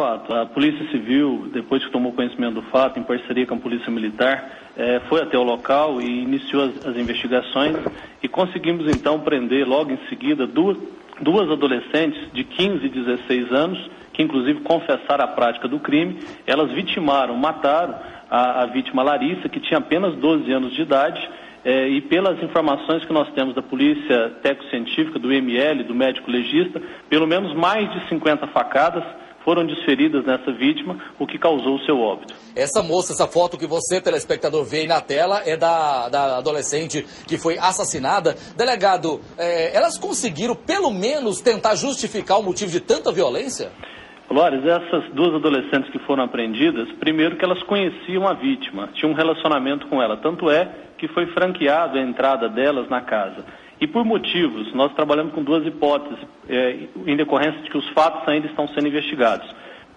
fato. A Polícia Civil, depois que tomou conhecimento do fato, em parceria com a Polícia Militar, foi até o local e iniciou as investigações e conseguimos então prender logo em seguida duas adolescentes de 15 e 16 anos, que inclusive confessaram a prática do crime. Elas mataram a vítima Larissa, que tinha apenas 12 anos de idade, e pelas informações que nós temos da Polícia Técnico-Científica, do IML, do médico legista, pelo menos mais de 50 facadas foram desferidas nessa vítima, o que causou o seu óbito. Essa moça, essa foto que você, telespectador, vê aí na tela é da adolescente que foi assassinada. Delegado, elas conseguiram pelo menos tentar justificar o motivo de tanta violência? Lores, essas duas adolescentes que foram apreendidas, primeiro que elas conheciam a vítima, tinham um relacionamento com ela, tanto é que foi franqueado a entrada delas na casa. E por motivos, nós trabalhamos com duas hipóteses, em decorrência de que os fatos ainda estão sendo investigados.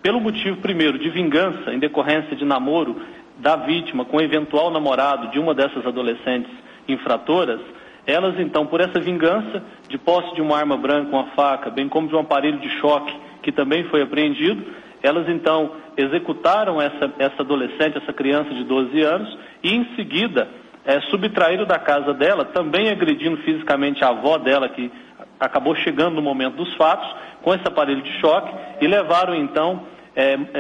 Pelo motivo, primeiro, de vingança, em decorrência de namoro da vítima com o eventual namorado de uma dessas adolescentes infratoras, elas então, por essa vingança, de posse de uma arma branca, uma faca, bem como de um aparelho de choque, que também foi apreendido, elas então executaram essa adolescente, essa criança de 12 anos, e em seguida subtraíram da casa dela, também agredindo fisicamente a avó dela, que acabou chegando no momento dos fatos, com esse aparelho de choque, e levaram então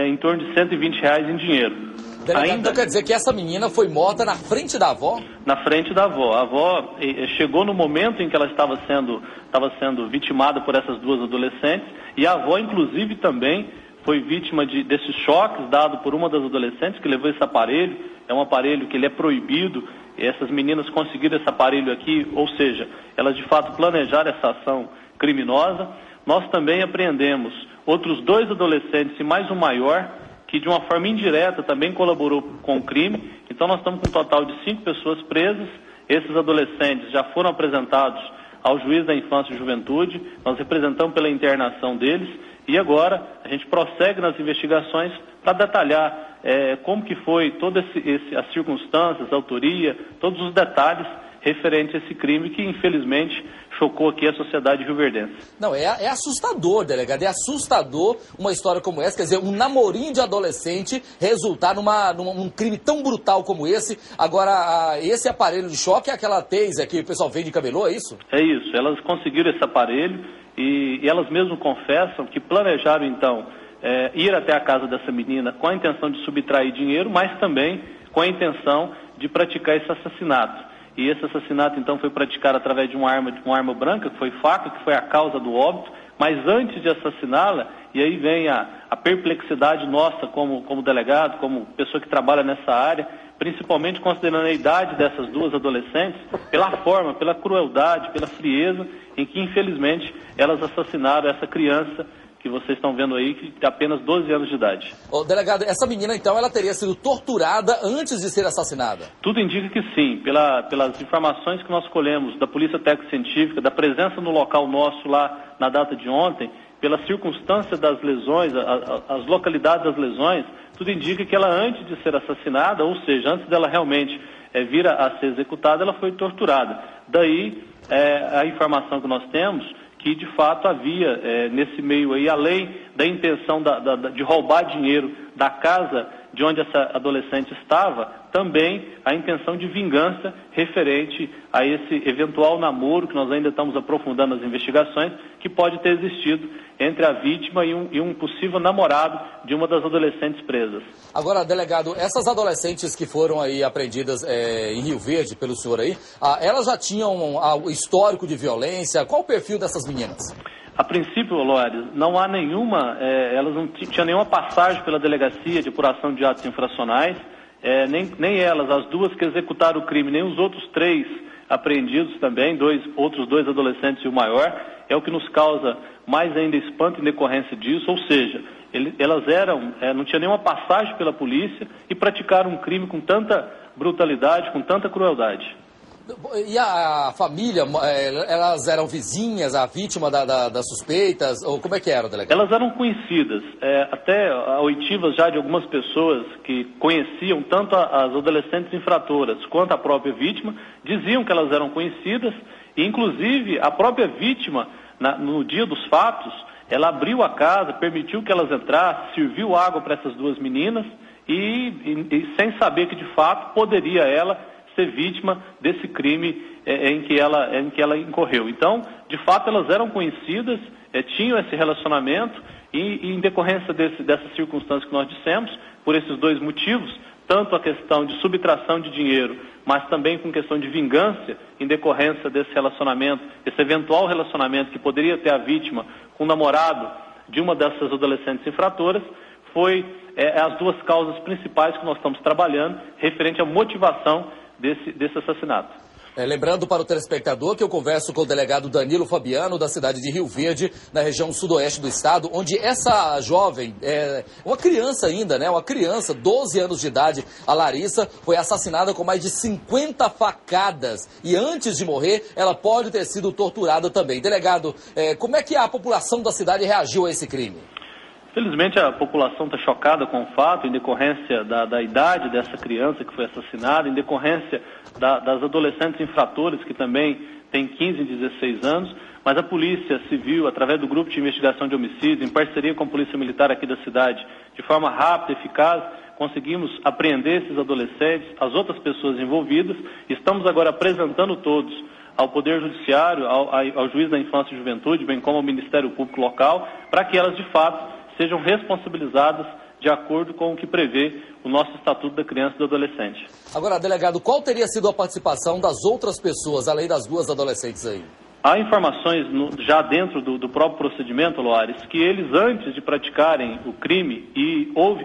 em torno de R$120 em dinheiro. Delegado, então quer dizer que essa menina foi morta na frente da avó? Na frente da avó. A avó chegou no momento em que ela estava sendo vitimada por essas duas adolescentes, e a avó, inclusive, também foi vítima desses choques dados por uma das adolescentes que levou esse aparelho. É um aparelho que ele é proibido. Essas meninas conseguiram esse aparelho aqui, ou seja, elas de fato planejaram essa ação criminosa. Nós também apreendemos outros dois adolescentes e mais um maior, que de uma forma indireta também colaborou com o crime. Então nós estamos com um total de 5 pessoas presas. Esses adolescentes já foram apresentados ao juiz da infância e juventude, nós representamos pela internação deles, e agora a gente prossegue nas investigações para detalhar como que foi todas as circunstâncias, a autoria, todos os detalhes referentes a esse crime que, infelizmente, chocou aqui a sociedade rioverdense. Não, é assustador, delegado, é assustador uma história como essa, quer dizer, um namorinho de adolescente resultar num crime tão brutal como esse. Agora, esse aparelho de choque é aquela taser que o pessoal vende de camelô, é isso? É isso, elas conseguiram esse aparelho e elas mesmas confessam que planejaram, então, ir até a casa dessa menina com a intenção de subtrair dinheiro, mas também com a intenção de praticar esse assassinato. E esse assassinato, então, foi praticado através de uma arma branca, que foi faca, que foi a causa do óbito. Mas antes de assassiná-la, e aí vem a perplexidade nossa como delegado, como pessoa que trabalha nessa área, principalmente considerando a idade dessas duas adolescentes, pela forma, pela crueldade, pela frieza em que, infelizmente, elas assassinaram essa criança que vocês estão vendo aí, que tem apenas 12 anos de idade. Delegado, essa menina, então, ela teria sido torturada antes de ser assassinada? Tudo indica que sim. Pelas informações que nós colhemos da Polícia Técnico-Científica, da presença no local nosso lá na data de ontem, pela circunstância das lesões, as localidades das lesões, tudo indica que ela, antes de ser assassinada, ou seja, antes dela realmente vir a ser executada, ela foi torturada. Daí, a informação que nós temos, que de fato havia nesse meio aí, além da intenção de roubar dinheiro da casa de onde essa adolescente estava, também a intenção de vingança referente a esse eventual namoro, que nós ainda estamos aprofundando as investigações, que pode ter existido entre a vítima e um possível namorado de uma das adolescentes presas. Agora, delegado, essas adolescentes que foram aí apreendidas em Rio Verde pelo senhor aí, elas já tinham histórico de violência? Qual o perfil dessas meninas? A princípio, Lores, não há nenhuma, elas não tinham nenhuma passagem pela delegacia de apuração de atos infracionais, nem elas, as duas que executaram o crime, nem os outros 3 apreendidos também, outros dois adolescentes e o maior, é o que nos causa mais ainda espanto em decorrência disso, ou seja, elas não tinham nenhuma passagem pela polícia e praticaram um crime com tanta brutalidade, com tanta crueldade. E a família, elas eram vizinhas, a vítima das suspeitas, ou como é que era, delegado? Elas eram conhecidas, até a oitivas já de algumas pessoas que conheciam tanto as adolescentes infratoras quanto a própria vítima, diziam que elas eram conhecidas, e inclusive a própria vítima, no dia dos fatos, ela abriu a casa, permitiu que elas entrassem, serviu água para essas duas meninas e sem saber que de fato poderia ela ser vítima desse crime em que ela incorreu. Então, de fato, elas eram conhecidas, tinham esse relacionamento e em decorrência dessas circunstâncias que nós dissemos, por esses dois motivos, tanto a questão de subtração de dinheiro, mas também com questão de vingança, em decorrência desse relacionamento, esse eventual relacionamento que poderia ter a vítima com o namorado de uma dessas adolescentes infratoras, foi as duas causas principais que nós estamos trabalhando, referente à motivação desse assassinato. Lembrando para o telespectador que eu converso com o delegado Danilo Fabiano, da cidade de Rio Verde, na região sudoeste do estado, onde essa jovem, uma criança ainda, né? Uma criança, 12 anos de idade, a Larissa, foi assassinada com mais de 50 facadas. E antes de morrer, ela pode ter sido torturada também. Delegado, como é que a população da cidade reagiu a esse crime? Felizmente a população está chocada com o fato, em decorrência da idade dessa criança que foi assassinada, em decorrência das adolescentes infratores, que também têm 15 e 16 anos, mas a Polícia Civil, através do Grupo de Investigação de Homicídios, em parceria com a Polícia Militar aqui da cidade, de forma rápida e eficaz, conseguimos apreender esses adolescentes, as outras pessoas envolvidas, e estamos agora apresentando todos ao Poder Judiciário, ao Juiz da Infância e Juventude, bem como ao Ministério Público Local, para que elas, de fato, sejam responsabilizadas de acordo com o que prevê o nosso Estatuto da Criança e do Adolescente. Agora, delegado, qual teria sido a participação das outras pessoas, além das duas adolescentes aí? Há informações já dentro do próprio procedimento, Loares, que eles, antes de praticarem o crime,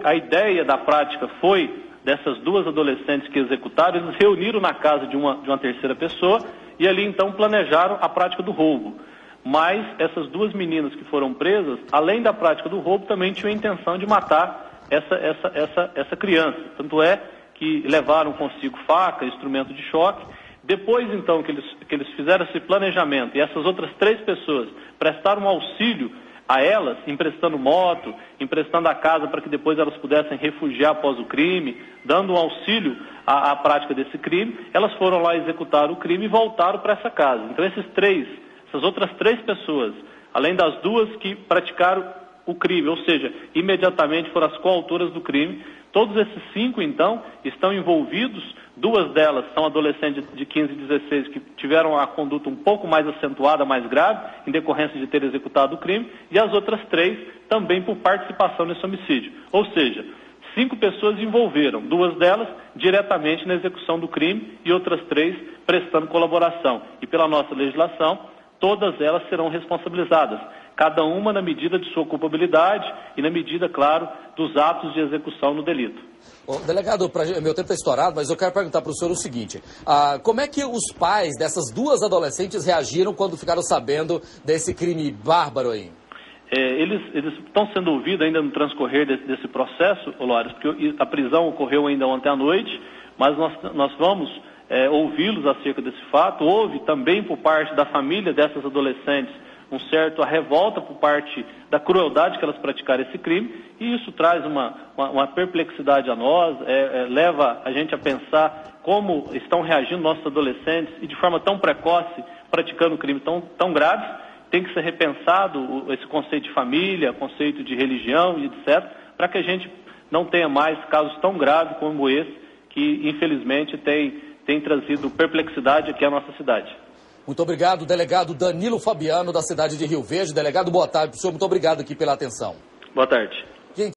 a ideia da prática foi dessas duas adolescentes que executaram, eles reuniram na casa de uma terceira pessoa e ali então planejaram a prática do roubo. Mas essas duas meninas que foram presas, além da prática do roubo, também tinham a intenção de matar essa criança. Tanto é que levaram consigo faca, instrumento de choque. Depois, então, que eles fizeram esse planejamento e essas outras 3 pessoas prestaram auxílio a elas, emprestando moto, emprestando a casa para que depois elas pudessem refugiar após o crime, dando um auxílio à prática desse crime, elas foram lá executar o crime e voltaram para essa casa. Então, essas outras 3 pessoas, além das duas que praticaram o crime, ou seja, imediatamente foram as coautoras do crime, todos esses 5, então, estão envolvidos. 2 delas são adolescentes de 15 e 16 que tiveram a conduta um pouco mais acentuada, mais grave, em decorrência de ter executado o crime, e as outras 3 também por participação nesse homicídio. Ou seja, 5 pessoas envolveram, 2 delas diretamente na execução do crime e outras 3 prestando colaboração. E pela nossa legislação, todas elas serão responsabilizadas, cada uma na medida de sua culpabilidade e na medida, claro, dos atos de execução no delito. Delegado, meu tempo está estourado, mas eu quero perguntar para o senhor o seguinte, como é que os pais dessas duas adolescentes reagiram quando ficaram sabendo desse crime bárbaro aí? Eles estão sendo ouvidos ainda no transcorrer desse processo, Loares, porque a prisão ocorreu ainda ontem à noite, mas nós vamos ouvi-los acerca desse fato. Houve também por parte da família dessas adolescentes a revolta por parte da crueldade que elas praticaram esse crime, e isso traz uma perplexidade a nós, leva a gente a pensar como estão reagindo nossos adolescentes e de forma tão precoce, praticando crime tão graves. Tem que ser repensado esse conceito de família, conceito de religião e etc., para que a gente não tenha mais casos tão graves como esse, que infelizmente tem trazido perplexidade aqui à nossa cidade. Muito obrigado, delegado Danilo Fabiano, da cidade de Rio Verde. Delegado, boa tarde para o senhor. Muito obrigado aqui pela atenção. Boa tarde.